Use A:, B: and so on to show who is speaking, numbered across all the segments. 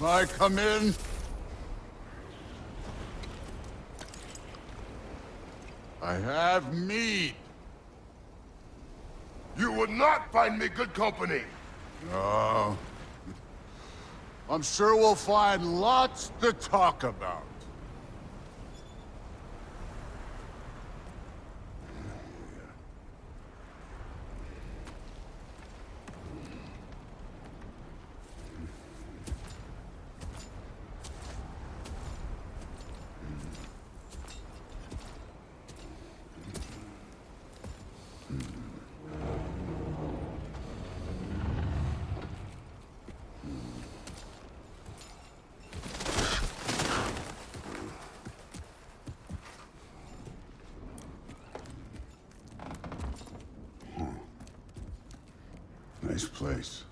A: I come in? I have meat.
B: You would not find me good company.
A: No. I'm sure we'll find lots to talk about. Nice place.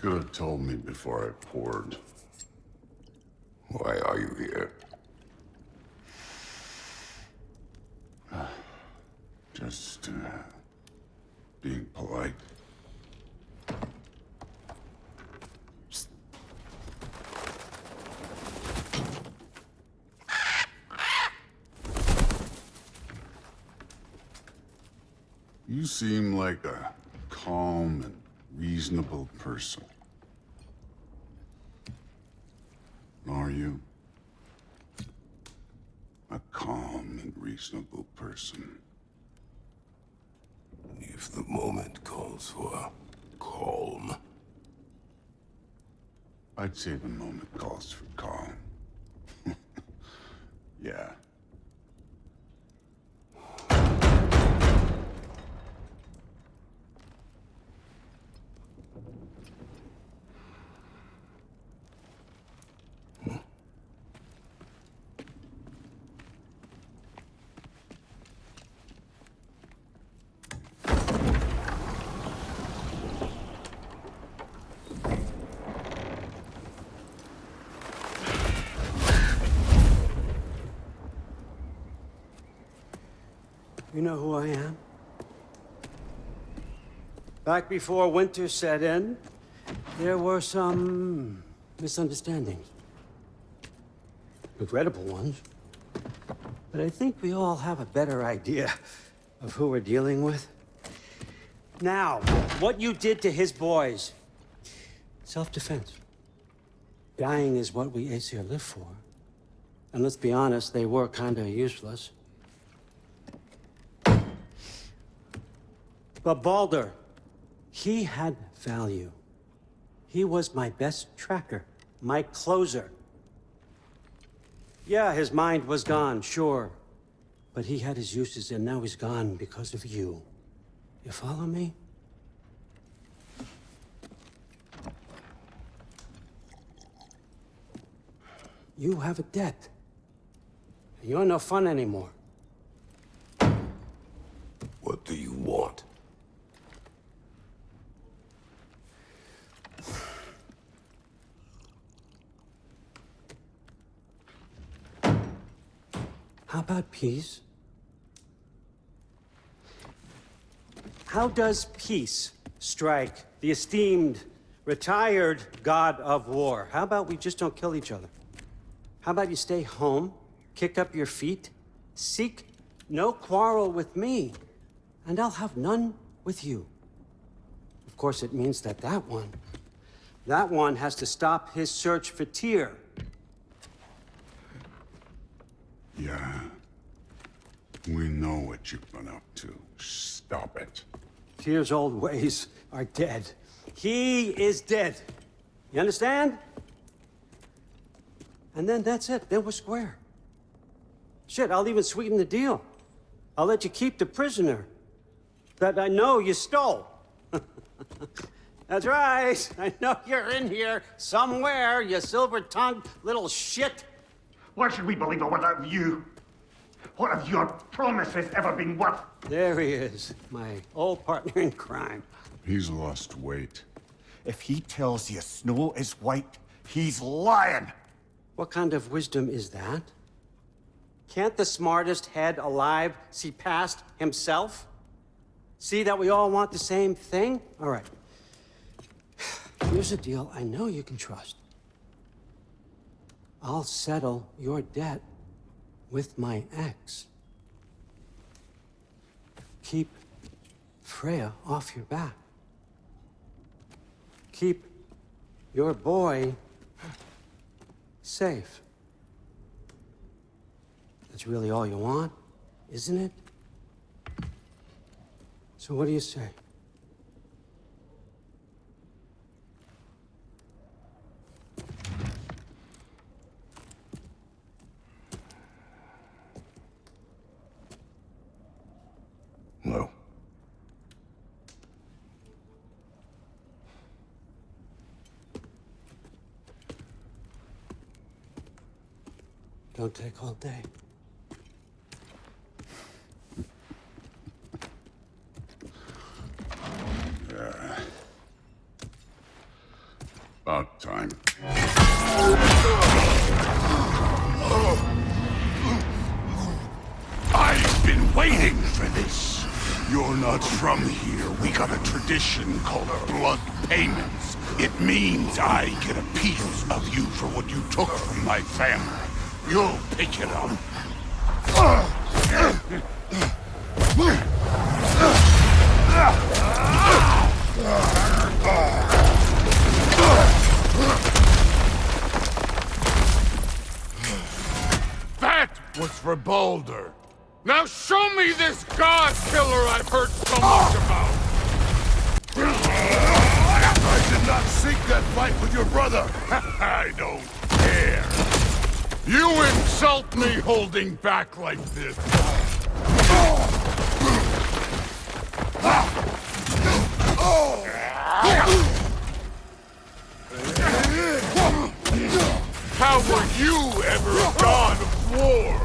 A: Could have told me before I poured.
B: Why are you here?
A: Just, being polite. You seem like a calm and reasonable person. Are you? A calm and reasonable person.
B: If the moment calls for calm.
A: I'd say the moment calls for calm. Yeah.
C: You know who I am? Back before winter set in, there were some misunderstandings. Regrettable ones. But I think we all have a better idea of who we're dealing with. Now, what you did to his boys. Self-defense. Dying is what we Aesir live for. And let's be honest, they were kinda useless. But Baldur, he had value. He was my best tracker, my closer. Yeah, his mind was gone, sure. But he had his uses, and now he's gone because of you. You follow me? You have a debt. You're no fun anymore.
B: What do you want?
C: How about peace? How does peace strike the esteemed, retired god of war? How about we just don't kill each other? How about you stay home, kick up your feet, seek no quarrel with me, and I'll have none with you. Of course, it means that that one has to stop his search for Tyr.
A: Yeah. We know what you've been up to. Stop it.
C: Tyr's old ways are dead. He is dead. You understand? And then that's it. Then we're square. Shit, I'll even sweeten the deal. I'll let you keep the prisoner that I know you stole. That's right. I know you're in here somewhere, you silver-tongued little shit.
D: Why should we believe a word out of you? What have your promises ever been worth?
C: There he is, my old partner in crime.
A: He's lost weight.
D: If he tells you snow is white, he's lying.
C: What kind of wisdom is that? Can't the smartest head alive see past himself? See that we all want the same thing? All right. Here's a deal I know you can trust. I'll settle your debt with my ex. Keep Freya off your back. Keep your boy safe. That's really all you want, isn't it? So what do you say?
B: No.
C: Don't take all day.
A: About time.
B: I've been waiting for this. You're not from here. We got a tradition called blood payments. It means I get a piece of you for what you took from my family. You'll pick it up.
A: That was for Baldur. Now show me this god killer I've heard so much about.
B: I did not seek that fight with your brother. I don't care.
A: You insult me holding back like this. How were you ever a god of war?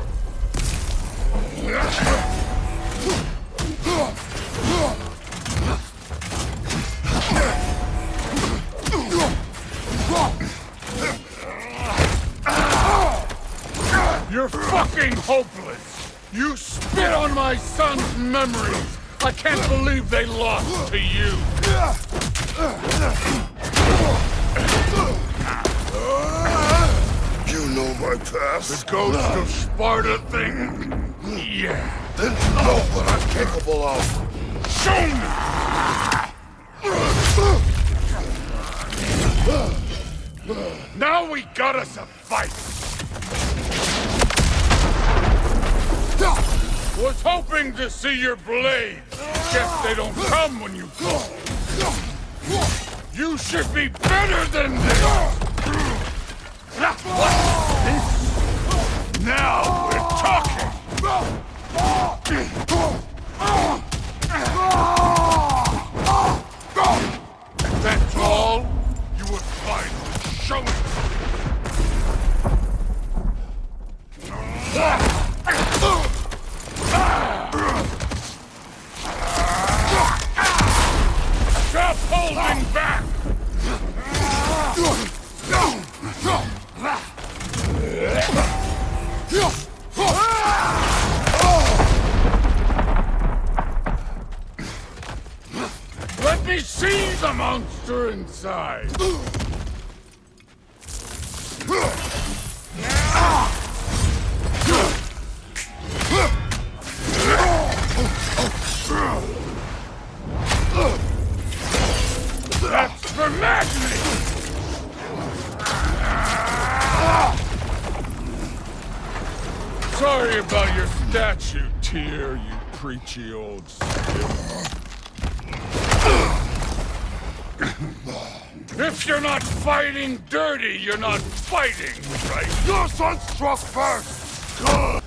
A: You're fucking hopeless! You spit on my son's memories! I can't believe they lost to you!
B: You know my past?
A: The ghost of Sparta thing? Yeah.
B: Then know what I'm capable of.
A: Show me! Now we got us a fight! Was hoping to see your blade. Guess they don't come when you call. You should be better than this! Now we're talking! That's all? You were finally showing. Stop holding back! Let me see the monster inside! Sorry about your statue, Tyr, you preachy old skip. If you're not fighting dirty, you're not fighting, right?
B: Your son struck first! Good!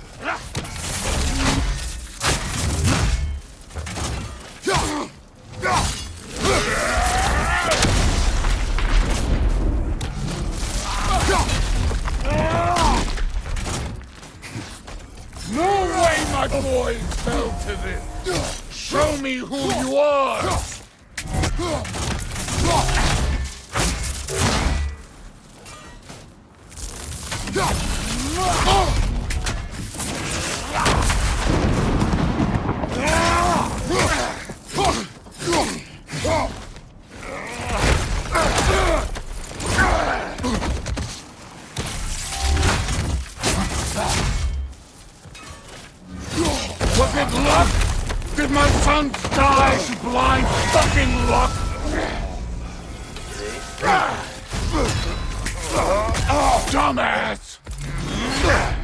A: No way my boys fell to this! Show me who you are! Was it luck? Did my sons die to blind fucking luck? Dumbass!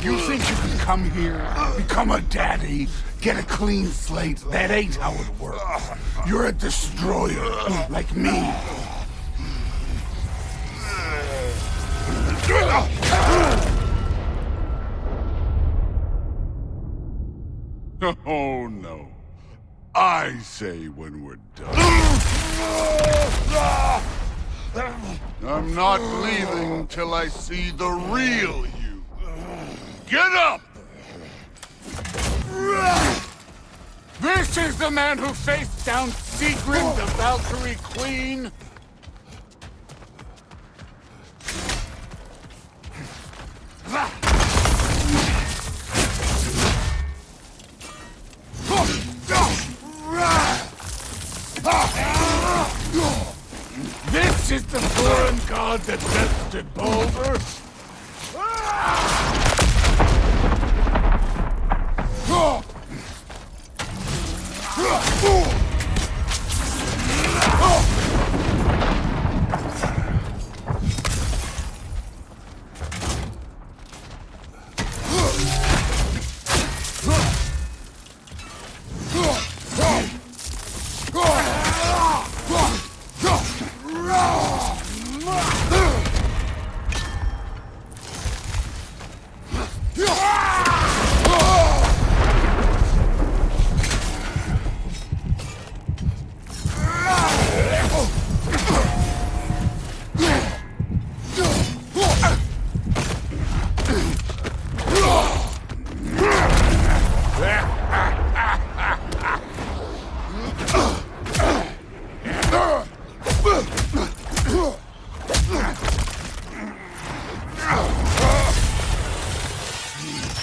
B: You think you can come here, become a daddy, get a clean slate? That ain't how it works. You're a destroyer, like me.
A: Oh no. I say when we're done. I'm not leaving till I see the real you. Get up! This is the man who faced down Sigrid, the Valkyrie Queen? This is the foreign god that bested Baldur?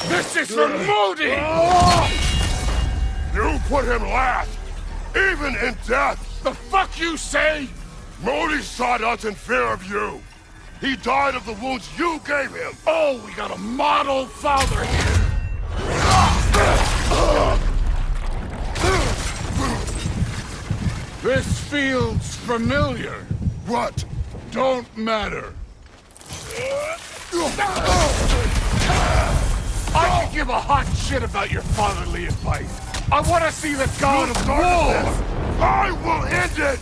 A: This is for Modi!
B: You put him last, even in death!
A: The fuck you say?
B: Modi sought us in fear of you. He died of the wounds you gave him.
A: Oh, we got a model father here. This feels familiar.
B: What?
A: Don't matter. I can give a hot shit about your fatherly advice. I want to see the god of war.
B: I will end it!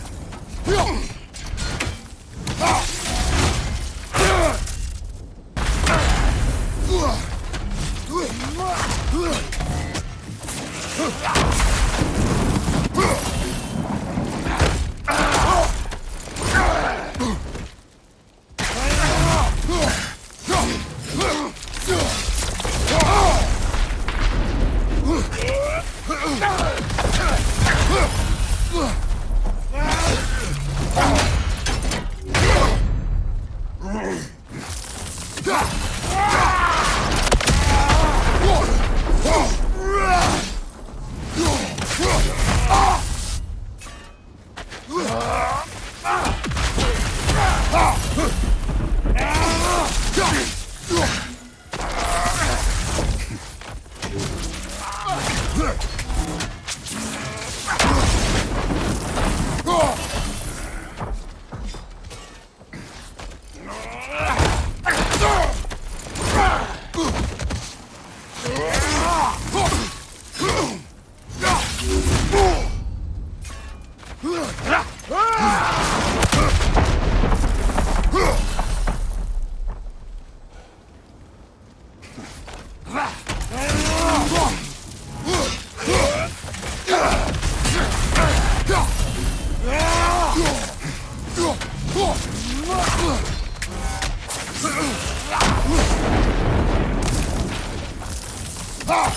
B: I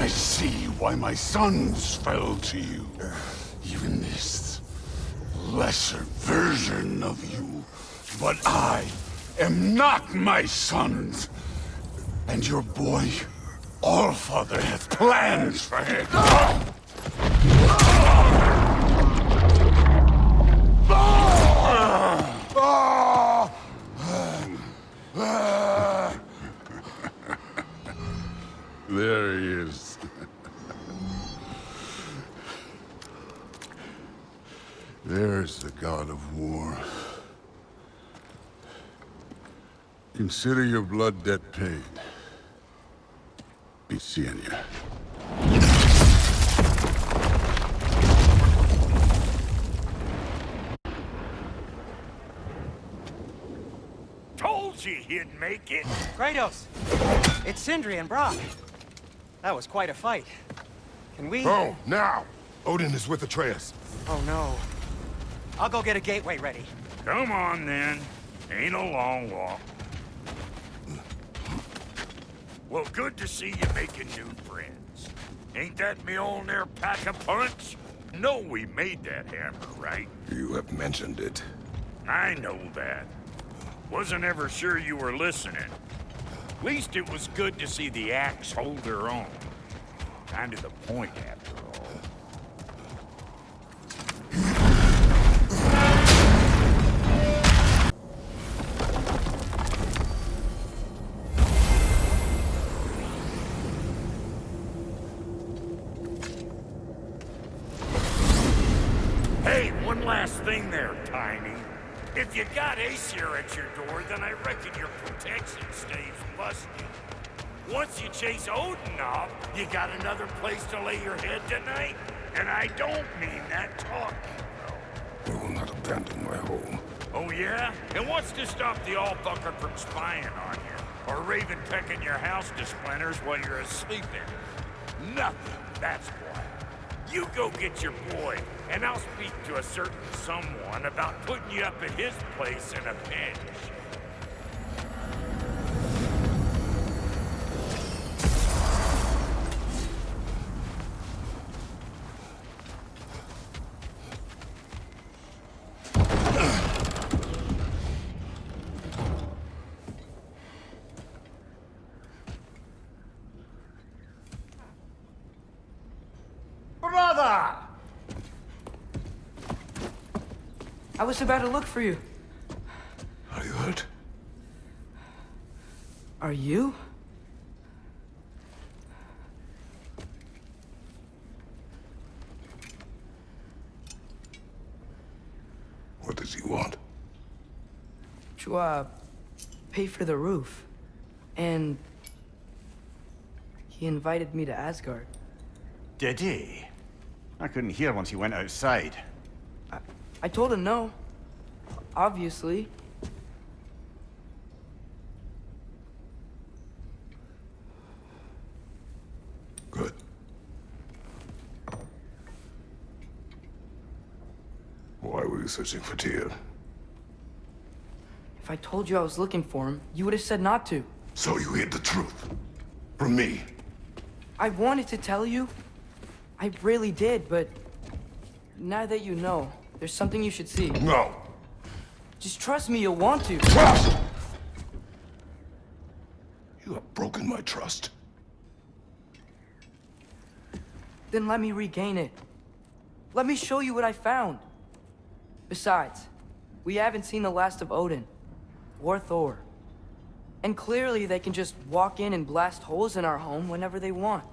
B: see why my sons fell to you. Even this lesser version of you. But I am not my sons. And your boy, Allfather, hath plans for him. There he is. There's the god of war. Consider your blood debt paid. Be seeing ya.
E: Told you he'd make it.
F: Kratos! It's Sindri and Brock. That was quite a fight. Can we...
G: Oh, now! Odin is with Atreus.
F: Oh, no. I'll go get a gateway ready.
E: Come on, then. Ain't a long walk. Well, good to see you making new friends. Ain't that Mjolnir pack a punch? No, we made that hammer, right?
G: You have mentioned it.
E: I know that. Wasn't ever sure you were listening. Least it was good to see the axe hold her own. Kind of the point, after all. Hey, one last thing there, Tiny. If you got Aesir at your door, then I reckon your protection stays busted. Once you chase Odin off, you got another place to lay your head tonight? And I don't mean that talking, though.
G: We will not abandon my home.
E: Oh, yeah? And what's to stop the all-bucker from spying on you? Or Raven pecking your house to splinters while you're asleep in? Nothing, that's why. You go get your boy, and I'll speak to a certain someone about putting you up at his place in a pinch.
F: Brother! I was about to look for you.
G: Are you hurt?
F: Are you?
G: What does he want?
F: To, pay for the roof. And... he invited me to Asgard.
H: Did he? I couldn't hear once he went outside.
F: I told him no. Obviously.
G: Good. Why were you searching for Tyr?
F: If I told you I was looking for him, you would have said not to.
G: So you hid the truth. From me.
F: I wanted to tell you. I really did, but... now that you know, there's something you should see.
G: No.
F: Just trust me, you'll want to.
G: Trust! You have broken my trust.
F: Then let me regain it. Let me show you what I found. Besides, we haven't seen the last of Odin. Or Thor. And clearly they can just walk in and blast holes in our home whenever they want.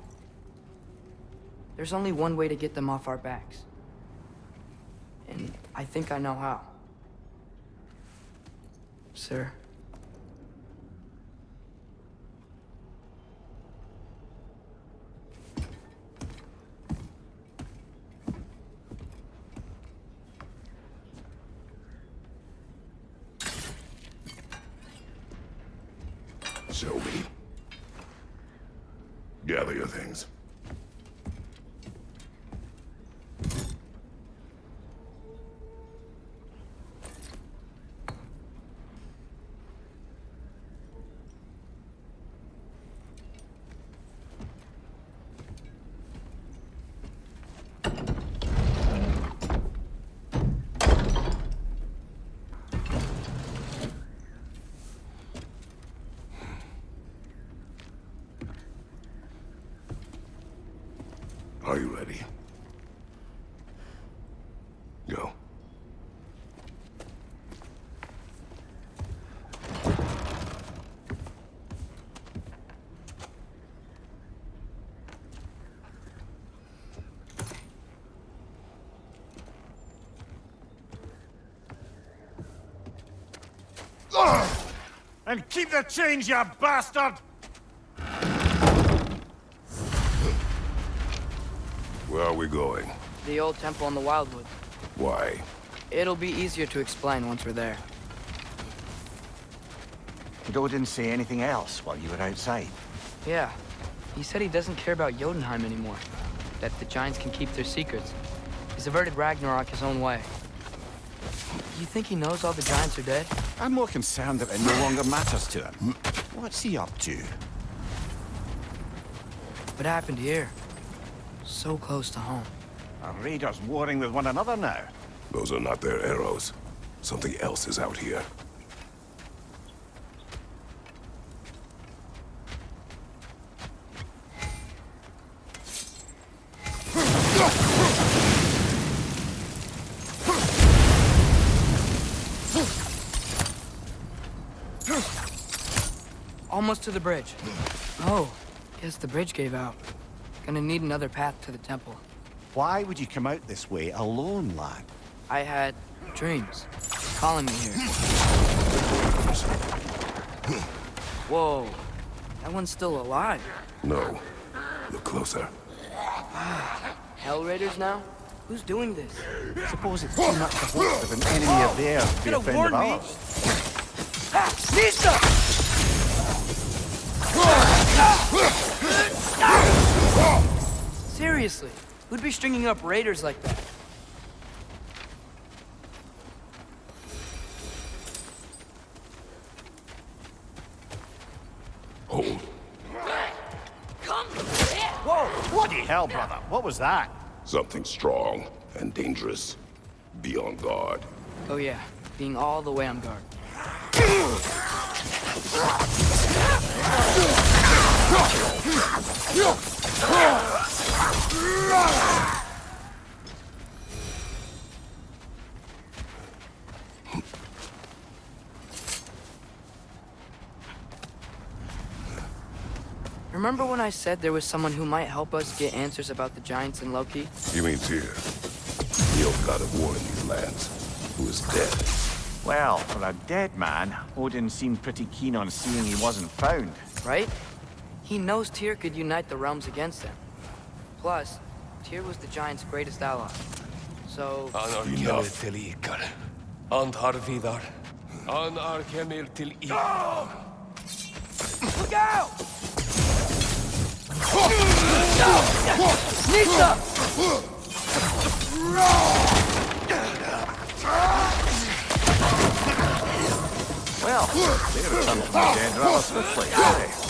F: There's only one way to get them off our backs. And I think I know how. Sir.
G: Show me. Gather your things. Are you ready? Go.
H: And keep the change, you bastard!
G: Where are we going?
F: The old temple in the Wildwood.
G: Why?
F: It'll be easier to explain once we're there.
H: Did Odin say anything else while you were outside?
F: Yeah. He said he doesn't care about Jotunheim anymore. That the giants can keep their secrets. He's averted Ragnarok his own way. You think he knows all the giants are dead?
H: I'm more concerned that it no longer matters to him. What's he up to?
F: What happened here? So close to home.
H: Are raiders warring with one another now?
G: Those are not their arrows. Something else is out here.
F: Almost to the bridge. Oh, guess the bridge gave out. Gonna need another path to the temple.
H: Why would you come out this way alone, lad?
F: I had dreams calling me here. Whoa, that one's still alive.
G: No. Look closer.
F: Hell Raiders now? Who's doing this?
H: Suppose it's too much to hope of an enemy of theirs to be a friend of ours.
F: Lisa! Seriously, who'd be stringing up raiders like that?
G: Hold.
H: Whoa! Bloody hell, brother! What was that?
G: Something strong and dangerous. Be on guard.
F: Oh yeah, being all the way on guard. Remember when I said there was someone who might help us get answers about the giants and Loki?
G: You mean Tyr? The old god of war in these lands, who is dead.
H: Well, for a dead man, Odin seemed pretty keen on seeing he wasn't found.
F: Right? He knows Tyr could unite the realms against him. Plus, Tyr was the giants' greatest ally. So...
G: Enough.
I: til ykkar. Andar vidar. Anar kemur til ykkar.
F: Look out! Lisa!
H: Well, they're some of my dead rather swiftly, aren't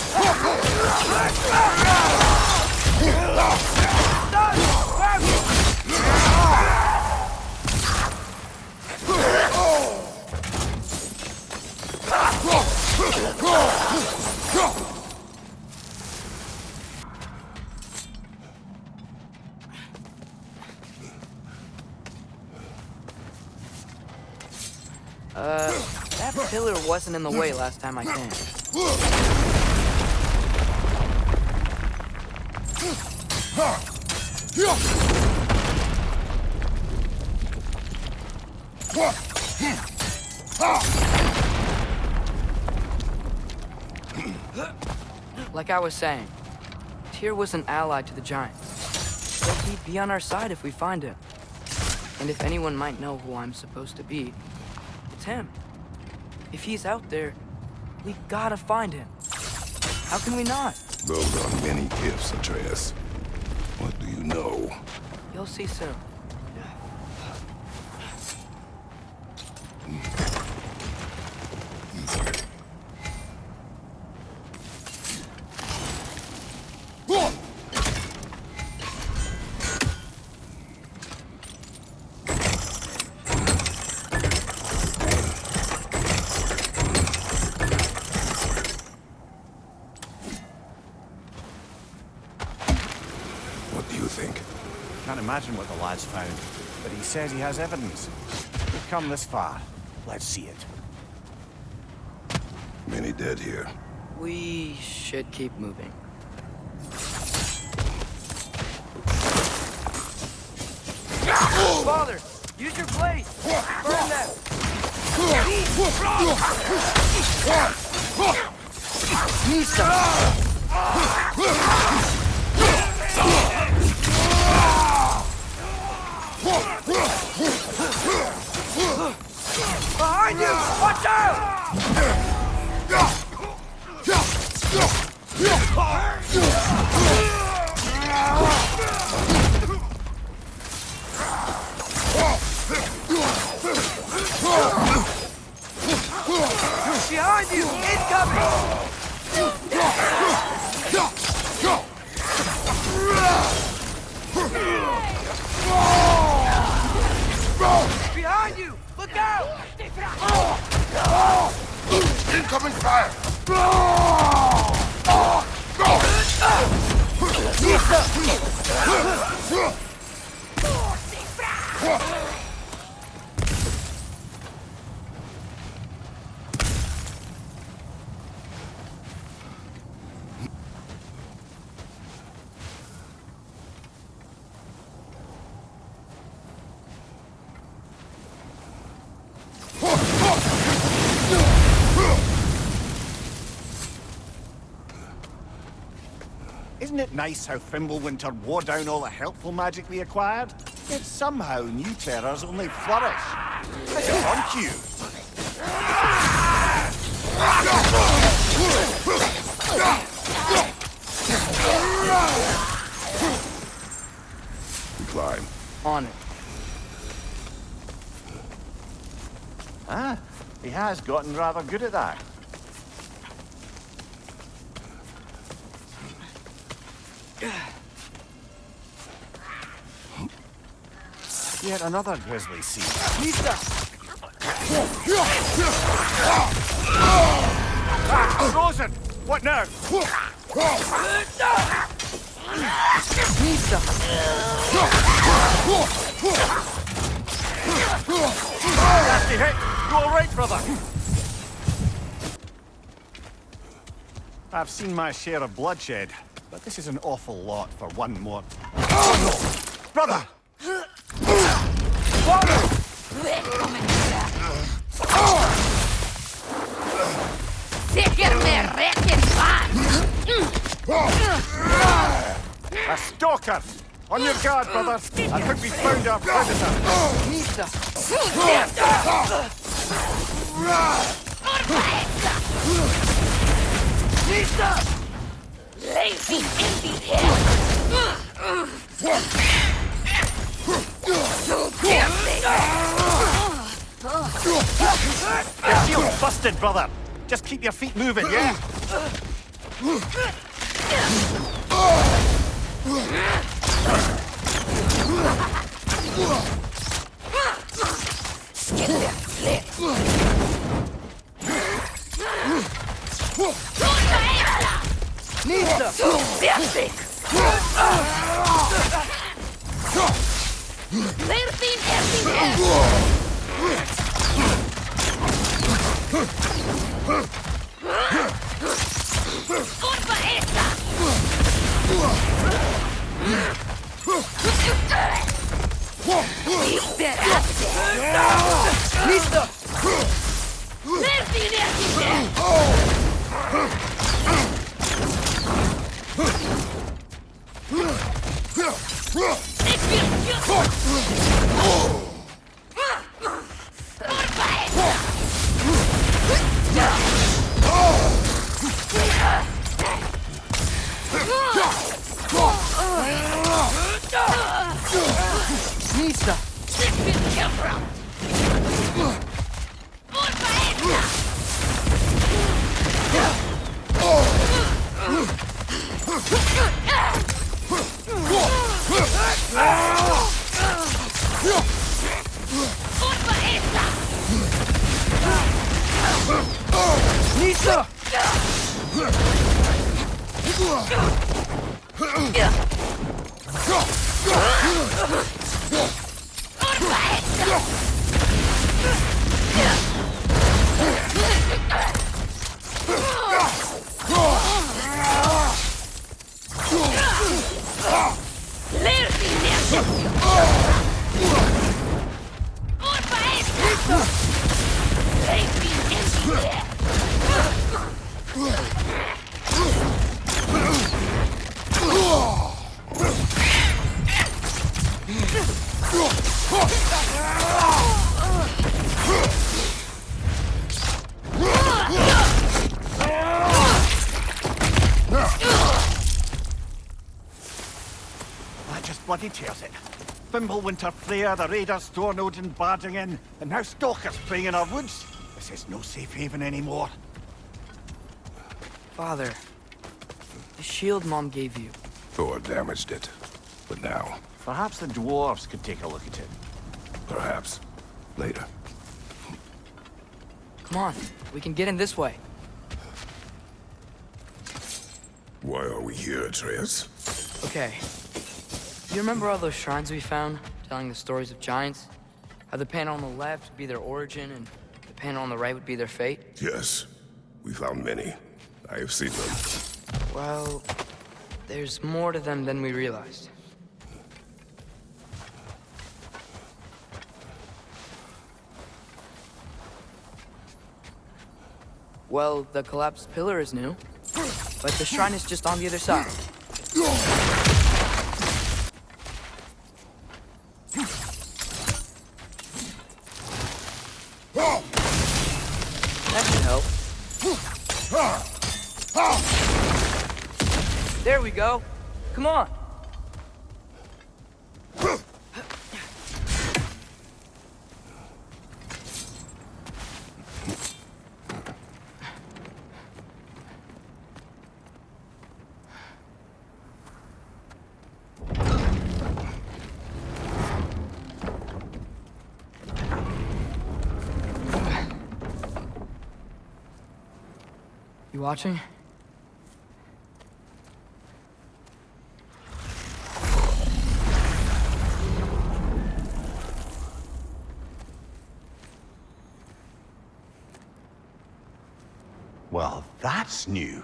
F: that pillar wasn't in the way last time I came. Like I was saying, Tyr was an ally to the giants. So he'd be on our side if we find him. And if anyone might know who I'm supposed to be, it's him. If he's out there, we gotta find him. How can we not?
G: Those are many gifts, Atreus. What do you know?
F: You'll see soon.
G: What you think?
H: Can't imagine what the lad's found, but he says he has evidence. We've come this far. Let's see it.
G: Many dead here.
F: We should keep moving. Father, use your blade! Burn them! Nisa! Behind you! Watch out! Behind you! Incoming! Behind you! Look out!
B: Incoming fire!
H: Isn't it nice how Fimbulwinter wore down all the helpful magic we acquired? Yet somehow new terrors only flourish. That's on cue.
G: We climb.
F: On it.
H: Ah, he has gotten rather good at that. Yet another grisly scene.
F: Nisa!
H: Frozen! What now?
F: Nisa!
H: Nasty hit! You alright, brother? I've seen my share of bloodshed, but this is an awful lot for one more. Oh no! Brother! A stalker! On your guard, brother! I think we found our predator!
F: Nisa! Nisa!
J: Lazy empty head! So tempting!
H: Your shield's busted, brother! Just keep your feet moving, yeah?
F: Nisa!
J: So tempting! Lazy empty head! Curva esta! Disperaste!
F: Nisa!
J: Lazy empty head!
F: Nisa! Nisa!
H: Bloody tears it. Fimbulwinter Freya, the raiders, Thornode and barging in, and now stalkers preying in our woods. This is no safe haven anymore.
F: Father, the shield Mom gave you.
G: Thor damaged it. But now...
H: Perhaps the dwarves could take a look at it.
G: Perhaps. Later.
F: Come on, we can get in this way.
G: Why are we here, Atreus?
F: Okay. You remember all those shrines we found, telling the stories of giants? How the panel on the left would be their origin, and the panel on the right would be their fate?
G: Yes. We found many. I have seen them.
F: Well, there's more to them than we realized. Well, the collapsed pillar is new, but the shrine is just on the other side. That should help. There we go. Come on. You watching?
H: Well, that's new.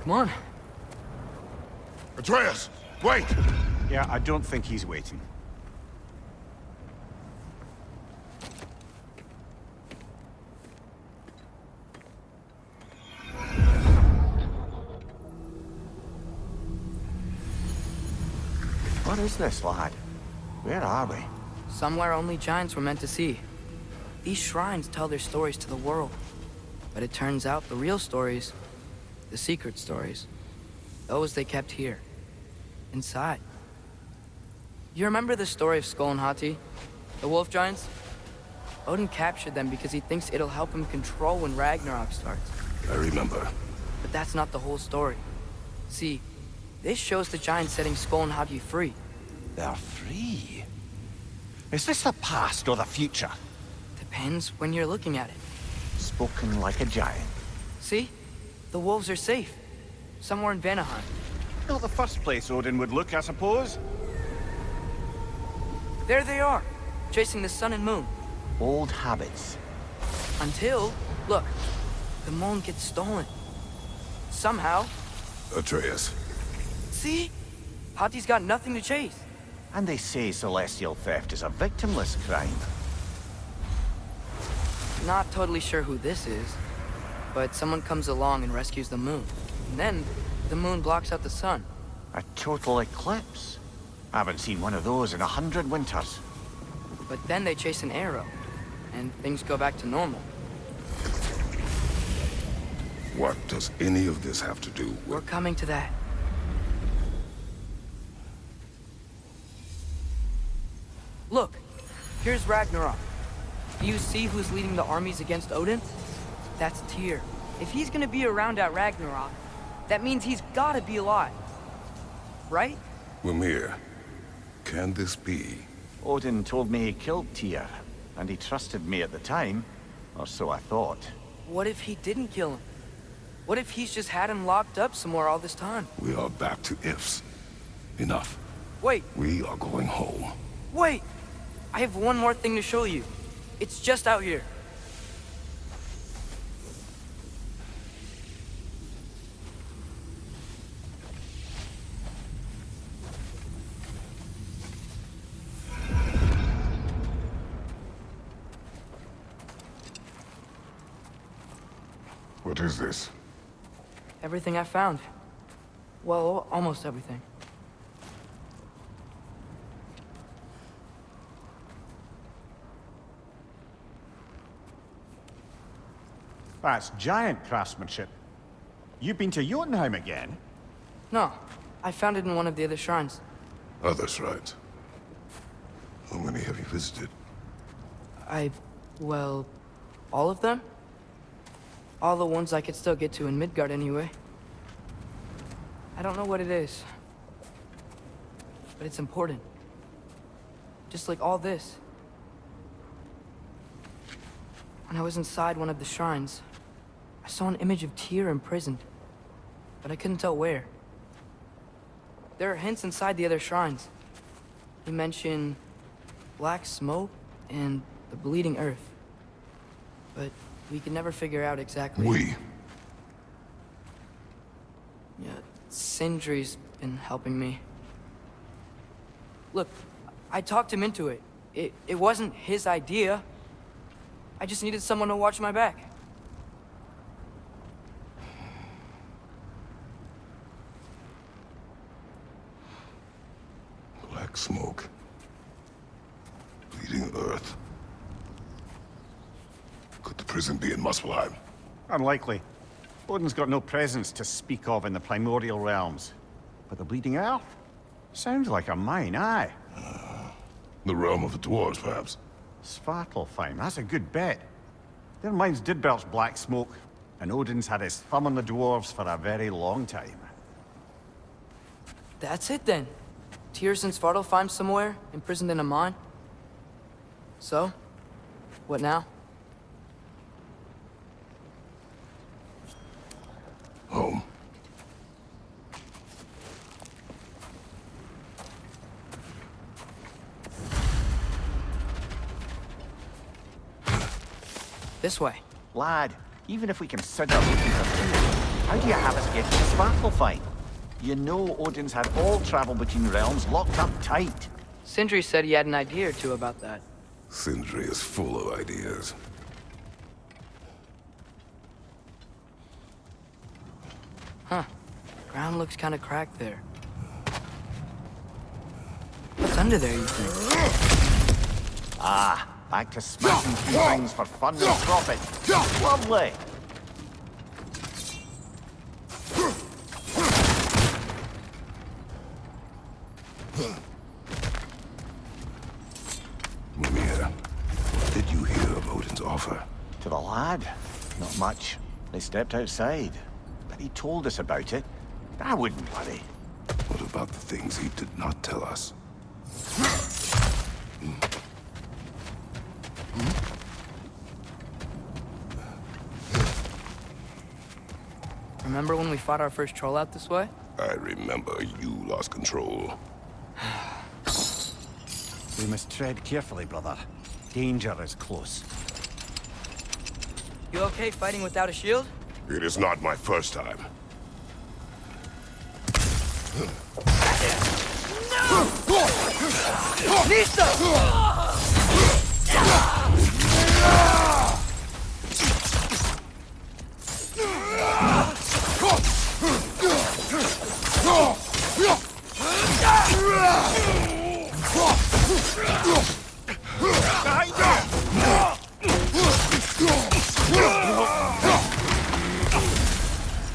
F: Come on.
B: Atreus, wait!
H: Yeah, I don't think he's waiting. What is this, lad? Where are we?
F: Somewhere only giants were meant to see. These shrines tell their stories to the world. But it turns out the real stories, the secret stories, those they kept here, inside. You remember the story of Skull and Hati? The wolf giants? Odin captured them because he thinks it'll help him control when Ragnarok starts.
G: I remember.
F: But that's not the whole story. See, this shows the giants setting Skull and Hati free.
H: They're free? Is this the past or the future?
F: Depends when you're looking at it.
H: Spoken like a giant.
F: See? The wolves are safe. Somewhere in Vanaheim.
H: Not the first place Odin would look, I suppose.
F: There they are, chasing the sun and moon.
H: Old habits.
F: Until, look, the moon gets stolen. Somehow.
G: Atreus.
F: See? Hati's got nothing to chase.
H: And they say celestial theft is a victimless crime.
F: Not totally sure who this is, but someone comes along and rescues the moon. And then, the moon blocks out the sun.
H: A total eclipse. I haven't seen one of those in 100 winters.
F: But then they chase an arrow, and things go back to normal.
G: What does any of this have to do with...
F: We're coming to that. Look, here's Ragnarok. Do you see who's leading the armies against Odin? That's Tyr. If he's gonna be around at Ragnarok, that means he's gotta be alive. Right?
G: Mimir, can this be?
H: Odin told me he killed Tyr. And he trusted me at the time, or so I thought.
F: What if he didn't kill him? What if he's just had him locked up somewhere all this time?
G: We are back to ifs. Enough.
F: Wait,
G: We are going home.
F: wait! I have one more thing to show you. It's just out here.
G: What is this?
F: Everything I found. Well, almost everything.
H: That's giant craftsmanship. You've been to Jotunheim again?
F: No, I found it in one of the other shrines.
G: Other shrines. How many have you visited?
F: Well, all of them? All the ones I could still get to in Midgard anyway. I don't know what it is, but it's important. Just like all this. When I was inside one of the shrines, I saw an image of Tyr imprisoned, but I couldn't tell where. There are hints inside the other shrines. They mention black smoke and the bleeding earth, but we could never figure out exactly. Yeah, Sindri's been helping me. Look, I talked him into it. It wasn't his idea. I just needed someone to watch my back.
G: Black smoke. Bleeding earth. Could the prison be in Muspelheim?
H: Unlikely. Odin's got no presence to speak of in the primordial realms. But the Bleeding Earth? Sounds like a mine, aye.
G: The realm of the dwarves, perhaps?
H: Svartalfheim, that's a good bet. Their mines did belch black smoke, and Odin's had his thumb on the dwarves for a very long time.
F: That's it then. Tyr's in Svartalfheim somewhere, imprisoned in a mine. So, what now?
G: Home.
F: This way.
H: Lad, even if we consider looking for Tyr, how do you have us get to Svartalfheim? You know Odin's had all travel between realms locked up tight.
F: Sindri said he had an idea or two about that.
G: Sindri is full of ideas.
F: Huh. Ground looks kind of cracked there. What's under there, you think?
H: Ah, back to smashing through things for fun and profit. Lovely.
G: Mimir, what did you hear of Odin's offer?
H: To the lad? Not much. They stepped outside. But he told us about it. I wouldn't worry.
G: What about the things he did not tell us?
F: Remember when we fought our first troll out this way?
G: I remember you lost control.
H: We must tread carefully, brother. Danger is close.
F: You okay fighting without a shield?
G: It is not my first time.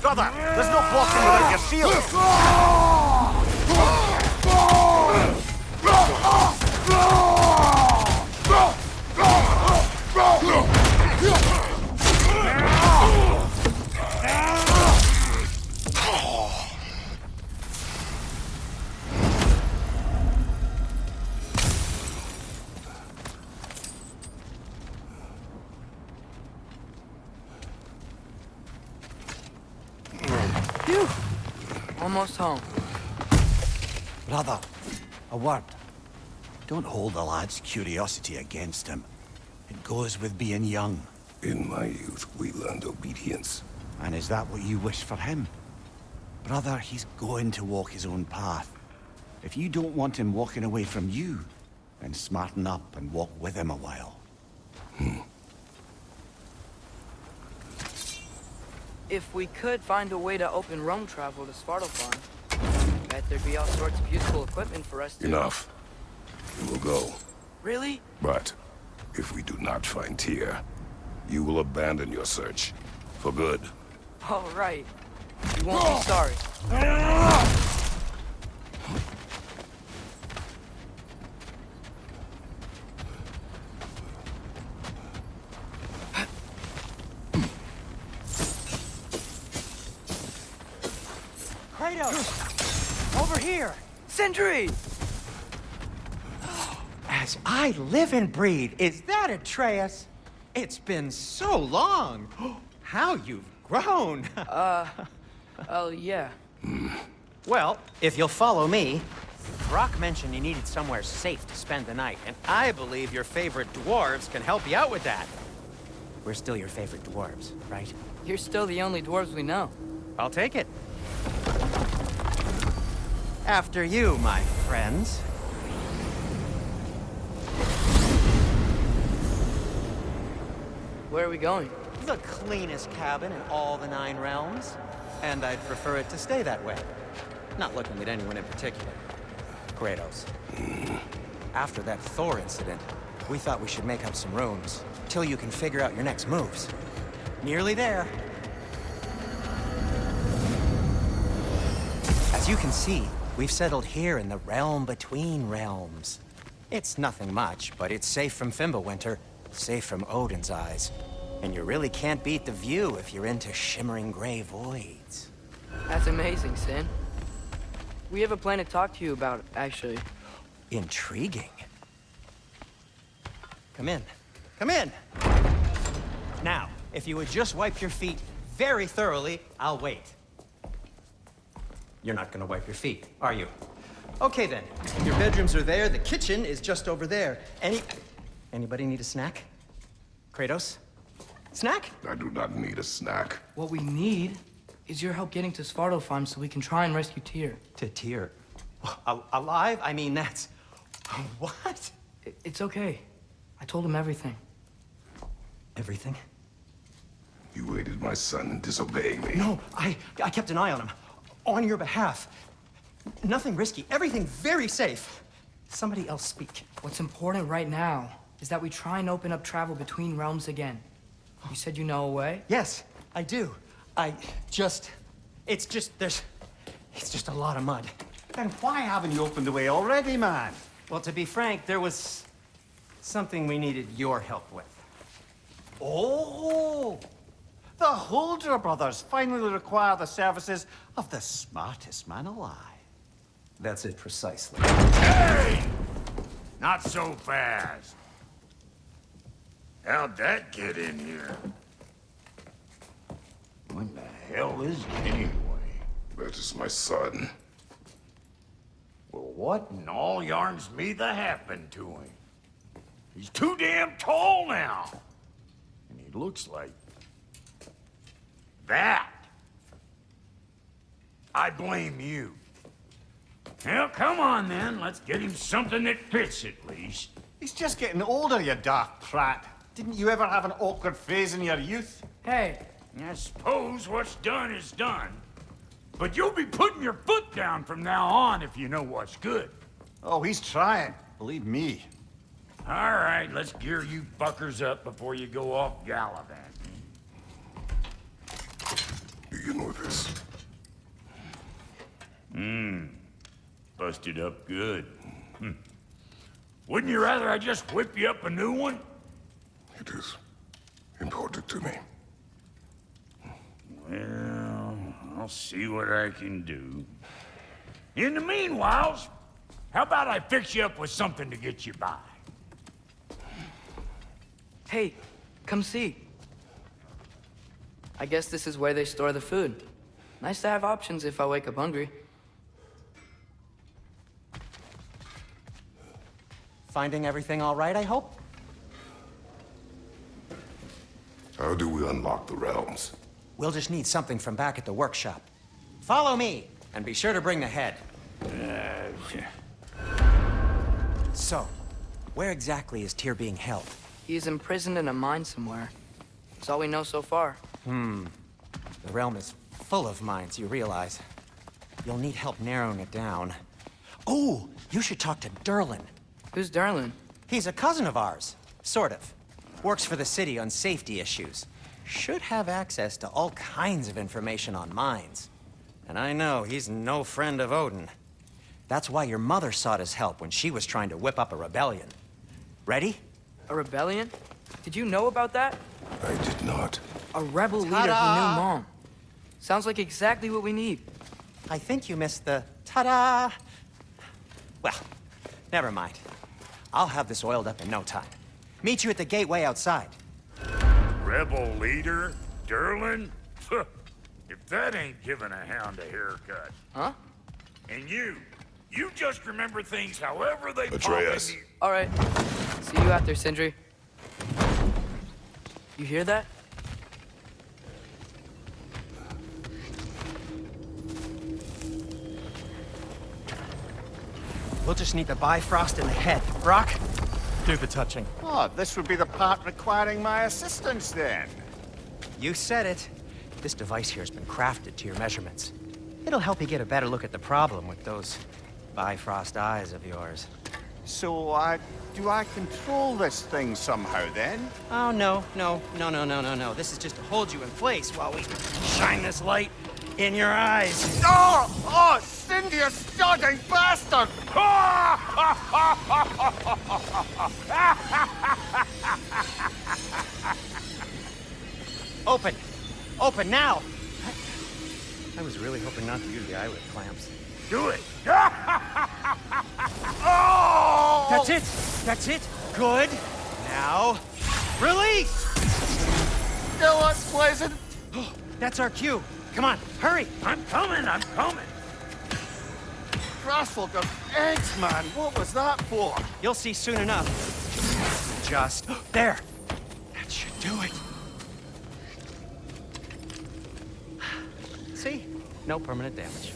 H: Brother, there's no blocking without your shield!
F: Almost home.
H: Brother, a word. Don't hold the lad's curiosity against him. It goes with being young.
G: In my youth, we learned obedience.
H: And is that what you wish for him? Brother, he's going to walk his own path. If you don't want him walking away from you, then smarten up and walk with him a while.
F: If we could find a way to open roam travel to Svartalfheim, bet there'd be all sorts of useful equipment for us to...
G: Enough. We will go.
F: Really?
G: But if we do not find Tyr, you will abandon your search. For good.
F: All right. You won't be sorry.
C: Kratos! Over here!
F: Sentry!
C: As I live and breathe, is that Atreus? It's been so long. How you've grown.
F: Oh, yeah.
C: Well, if you'll follow me, Brock mentioned you needed somewhere safe to spend the night, and I believe your favorite dwarves can help you out with that. We're still your favorite dwarves, right?
F: You're still the only dwarves we know.
C: I'll take it. After you, my friends.
F: Where are we going?
C: The cleanest cabin in all the 9 realms. And I'd prefer it to stay that way. Not looking at anyone in particular. Kratos. After that Thor incident, we thought we should make up some rooms, till you can figure out your next moves. Nearly there. As you can see, we've settled here in the realm between realms. It's nothing much, but it's safe from Fimbulwinter, safe from Odin's eyes. And you really can't beat the view if you're into shimmering gray voids.
F: That's amazing, Sin. We have a plan to talk to you about, actually.
C: Intriguing. Come in. Come in! Now, if you would just wipe your feet very thoroughly, I'll wait. You're not gonna wipe your feet, are you? Okay then. Your bedrooms are there, the kitchen is just over there. Anybody need a snack? Kratos? Snack?
G: I do not need a snack.
F: What we need is your help getting to Svartalfheim so we can try and rescue Tyr.
C: To Tyr? Alive? I mean, that's... What?
F: It's okay. I told him everything.
C: Everything?
G: You aided my son in disobeying me.
C: No, I kept an eye on him. On your behalf. Nothing risky. Everything very safe. Somebody else speak.
F: What's important right now is that we try and open up travel between realms again. You said you know a way?
C: Yes, I do. It's just a lot of mud.
H: Then why haven't you opened the way already, man?
C: Well, to be frank, there was something we needed your help with.
H: Oh! The Holder brothers finally require the services of the smartest man alive.
C: That's it precisely.
E: Hey! Not so fast. How'd that get in here? What the hell is it anyway?
G: That is my son.
E: Well, what in all yarns me that happened to him? He's too damn tall now. And he looks like... that. I blame you. Well, come on then. Let's get him something that fits at least.
H: He's just getting older, you daft prat. Didn't you ever have an awkward phase in your youth?
F: Hey!
E: I suppose what's done is done. But you'll be putting your foot down from now on if you know what's good.
H: Oh, he's trying. Believe me.
E: All right, let's gear you fuckers up before you go off gallivanting.
G: Begin with this.
E: Busted up good. Wouldn't you rather I just whip you up a new one?
G: It is important to me.
E: Well, I'll see what I can do. In the meanwhile, how about I fix you up with something to get you by?
F: Hey, come see. I guess this is where they store the food. Nice to have options if I wake up hungry.
K: Finding everything all right, I hope?
G: How do we unlock the realms?
K: We'll just need something from back at the workshop. Follow me, and be sure to bring the head. So, where exactly is Tyr being held?
F: He's imprisoned in a mine somewhere. That's all we know so far.
K: The realm is full of mines, you realize. You'll need help narrowing it down. Oh, you should talk to Durlin.
F: Who's Durlin?
K: He's a cousin of ours, sort of. Works for the city on safety issues. Should have access to all kinds of information on mines. And I know he's no friend of Odin. That's why your mother sought his help when she was trying to whip up a rebellion. Ready?
F: A rebellion? Did you know about that?
G: I did not.
F: A rebel leader who knew Mom. Sounds like exactly what we need.
K: I think you missed the ta-da! Well, never mind. I'll have this oiled up in no time. Meet you at the gateway outside.
E: Rebel leader? Durlin? If that ain't giving a hound a haircut.
F: Huh?
E: And you just remember things however they
G: Atreus.
E: pop in you.
F: All right. See you out there, Sindri. You hear that?
K: We'll just need the Bifrost in the head. Brock, do the touching.
H: Oh, this would be the part requiring my assistance then.
K: You said it. This device here has been crafted to your measurements. It'll help you get a better look at the problem with those Bifrost eyes of yours.
H: So, do I control this thing somehow then?
K: Oh, no. This is just to hold you in place while we shine this light in your eyes.
H: Oh, Cindy, you sodding bastard!
K: Open now! I was really hoping not to use the eyelid clamps.
E: Do it!
H: Oh!
K: That's it! Good! Now, release!
H: Still unpleasant.
K: That's our cue. Come on, hurry!
E: I'm coming!
H: Grassful of eggs, man. What was that for?
K: You'll see soon enough. Just there. That should do it. See? No permanent damage.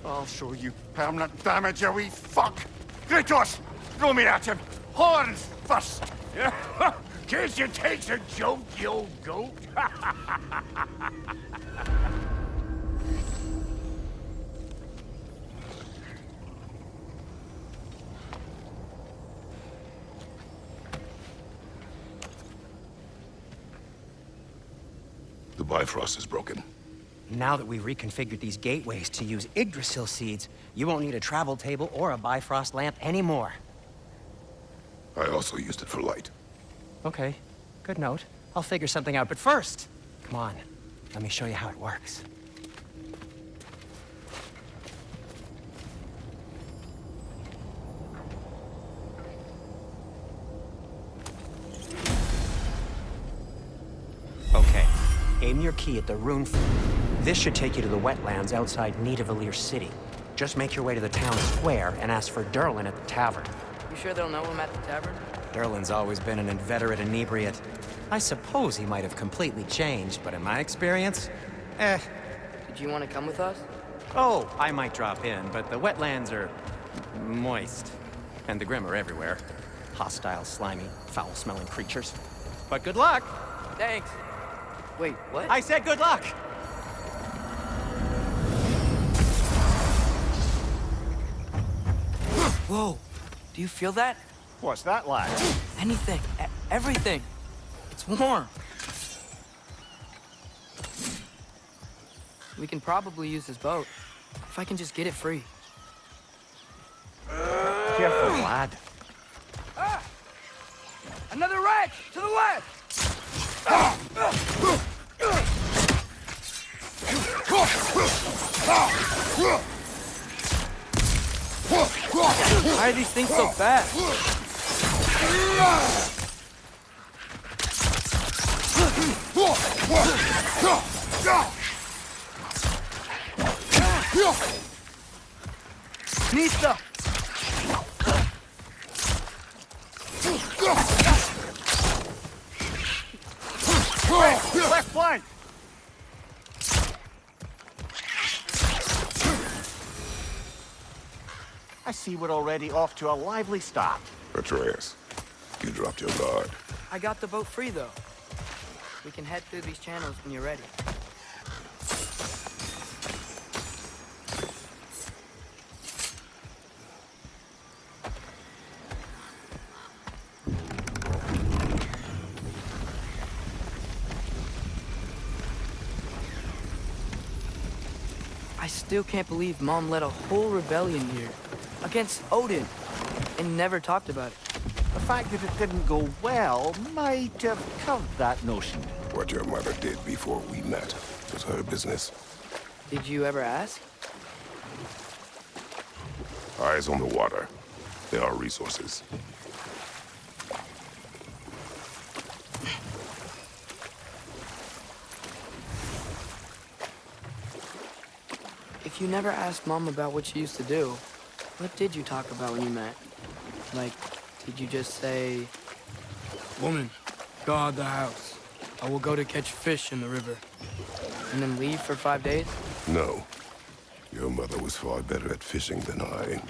H: I'll show you permanent damage, you wee fuck! Kratos! Throw me at him! Horns first!
E: Can't you take a joke, you old goat?
G: The Bifrost is broken.
K: Now that we've reconfigured these gateways to use Yggdrasil seeds, you won't need a travel table or a Bifrost lamp anymore.
G: I also used it for light.
K: Okay, good note. I'll figure something out, but first, come on, let me show you how it works. Okay, aim your key at the rune. This should take you to the wetlands outside Nidavellir City. Just make your way to the town square and ask for Durlin at the tavern.
F: You sure they'll know him at the tavern?
K: Durlin's always been an inveterate inebriate. I suppose he might have completely changed, but in my experience,
F: Did you want to come with us?
K: Oh, I might drop in, but the wetlands are moist. And the Grim are everywhere. Hostile, slimy, foul-smelling creatures. But good luck!
F: Thanks. Wait, what?
K: I said good luck!
F: Whoa! Do you feel that?
H: What's that like?
F: Anything. Everything. It's warm. We can probably use this boat. If I can just get it free.
K: Careful, lad.
F: Ah! Another wreck! To the left! Why are these things so fast? Nista!
H: Left flank! I see we're already off to a lively start.
G: Atreus, you dropped your guard.
F: I got the boat free, though. We can head through these channels when you're ready. I still can't believe Mom led a whole rebellion here against Odin and never talked about it.
H: The fact that it didn't go well might have curved that notion.
G: What your mother did before we met was her business.
F: Did you ever ask?
G: Eyes on the water. There are resources.
F: If you never asked Mom about what she used to do, what did you talk about when you met? Like, did you just say, "Woman, guard the house. I will go to catch fish in the river," and then leave for 5 days?
G: No. Your mother was far better at fishing than I.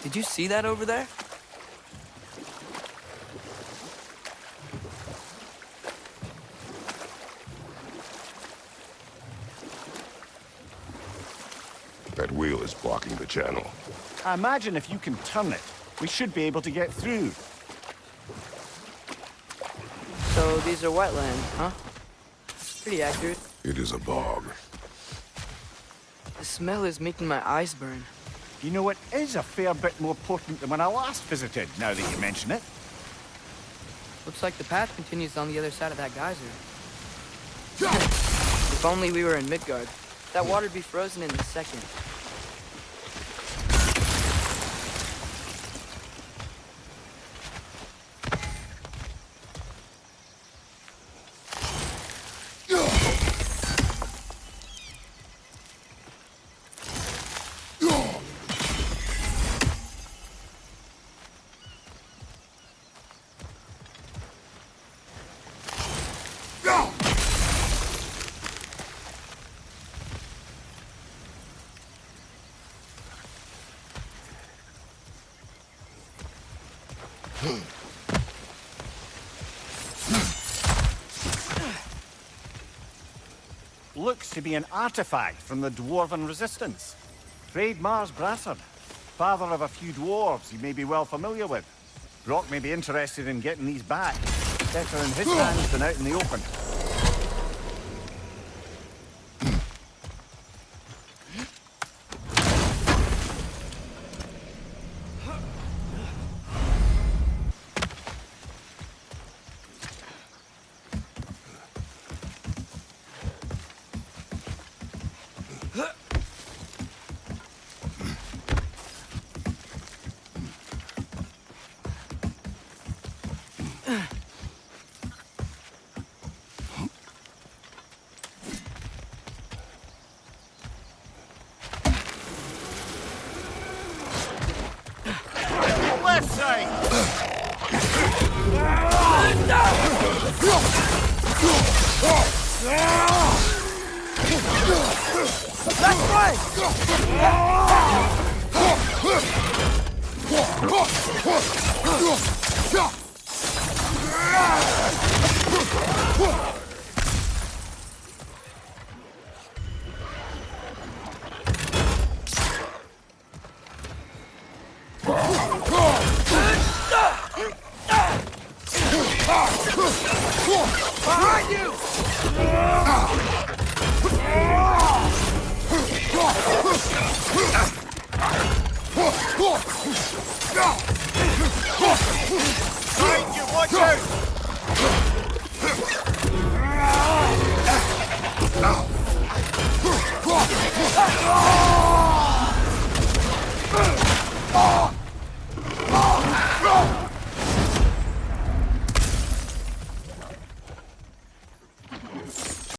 F: Did you see that over there?
G: That wheel is blocking the channel.
H: I imagine if you can turn it, we should be able to get through.
F: So these are wetlands, huh? Pretty accurate.
G: It is a bog.
F: The smell is making my eyes burn.
H: You know, it is a fair bit more potent than when I last visited, now that you mention it.
F: Looks like the path continues on the other side of that geyser. If only we were in Midgard. That water'd be frozen in a second.
H: Looks to be an artifact from the Dwarven Resistance. Mars Brassard, father of a few dwarves you may be well familiar with. Brock may be interested in getting these back. Better in his hands than out in the open.
L: Watch out!